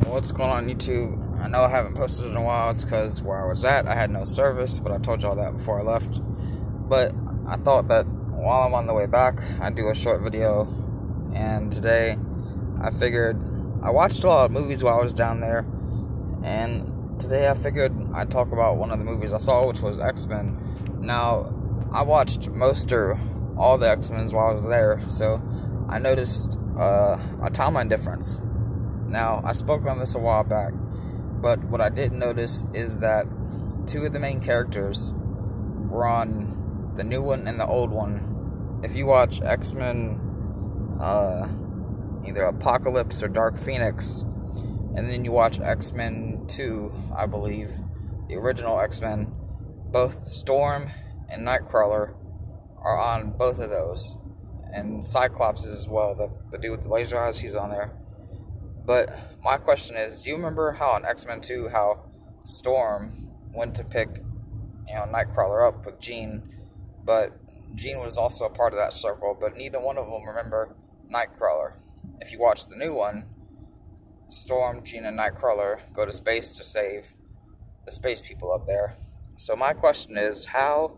What's going on YouTube? I know I haven't posted in a while. It's because where I was at, I had no service, but I told y'all that before I left. But I thought that while I'm on the way back, I'd do a short video. And today, I figured, I watched a lot of movies while I was down there. And today I figured I'd talk about one of the movies I saw, which was X-Men. Now, I watched most or all the X-Men while I was there, so I noticed a timeline difference. Now, I spoke on this a while back, but what I didn't notice is that two of the main characters were on the new one and the old one. If you watch X-Men, either Apocalypse or Dark Phoenix, and then you watch X-Men 2, I believe, the original X-Men, both Storm and Nightcrawler are on both of those. And Cyclops is as well, the dude with the laser eyes, he's on there. But my question is, do you remember how in X-Men 2, how Storm went to pick, Nightcrawler up with Jean, but Jean was also a part of that circle, but neither one of them remember Nightcrawler. If you watch the new one, Storm, Jean, and Nightcrawler go to space to save the space people up there. So my question is, how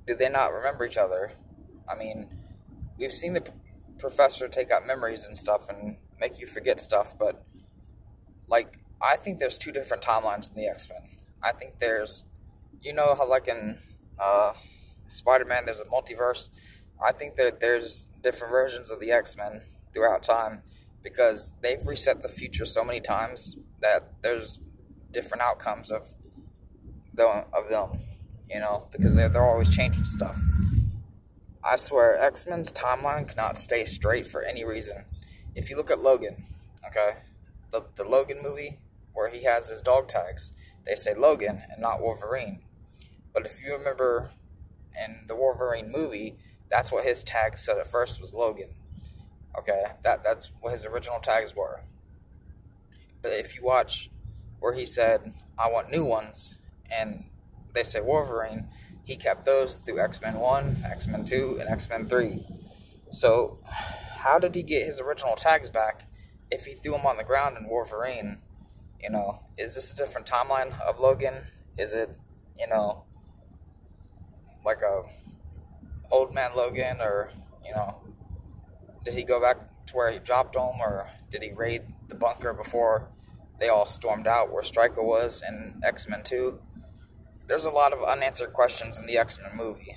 do they not remember each other? I mean, we've seen the professor take out memories and stuff and make you forget stuff, but, I think there's two different timelines in the X-Men. I think there's, how, in Spider-Man, there's a multiverse. I think that there's different versions of the X-Men throughout time, because they've reset the future so many times that there's different outcomes of them, because they're always changing stuff. I swear, X-Men's timeline cannot stay straight for any reason. If you look at Logan, okay, the Logan movie, where he has his dog tags, they say Logan and not Wolverine. But if you remember in the Wolverine movie, that's what his tags said at first, was Logan. Okay, that's what his original tags were. But if you watch where he said, I want new ones, and they say Wolverine, he kept those through X-Men 1, X-Men 2, and X-Men 3. So, how did he get his original tags back if he threw them on the ground in Wolverine? Is this a different timeline of Logan? Is it, like a old man Logan, or, did he go back to where he dropped them, or did he raid the bunker before they all stormed out where Stryker was in X-Men 2? There's a lot of unanswered questions in the X-Men movie,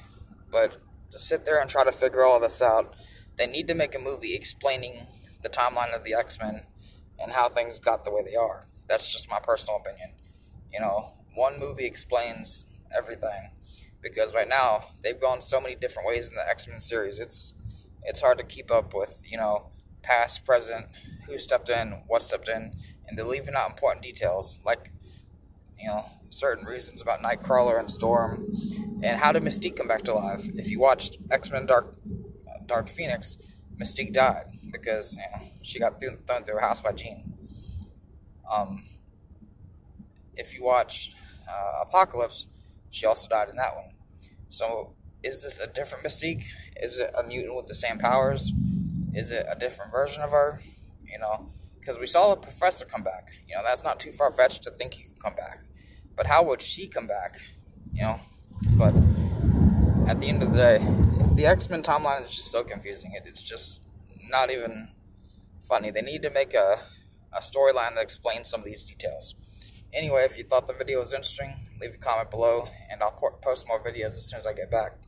but to sit there and try to figure all this out, they need to make a movie explaining the timeline of the X-Men and how things got the way they are. That's just my personal opinion. One movie explains everything, because right now, they've gone so many different ways in the X-Men series. It's hard to keep up with, past, present, who stepped in, what stepped in, and they're leaving out important details, like, certain reasons about Nightcrawler and Storm, and how did Mystique come back to life? If you watched X-Men Dark Phoenix, Mystique died because she got thrown through her house by Jean. If you watch Apocalypse, she also died in that one. So, is this a different Mystique? Is it a mutant with the same powers? Is it a different version of her? Because we saw the professor come back. That's not too far-fetched to think he could come back. But how would she come back? But at the end of the day, the X-Men timeline is just so confusing. It's just not even funny. They need to make a storyline that explains some of these details. Anyway, if you thought the video was interesting, leave a comment below, and I'll post more videos as soon as I get back.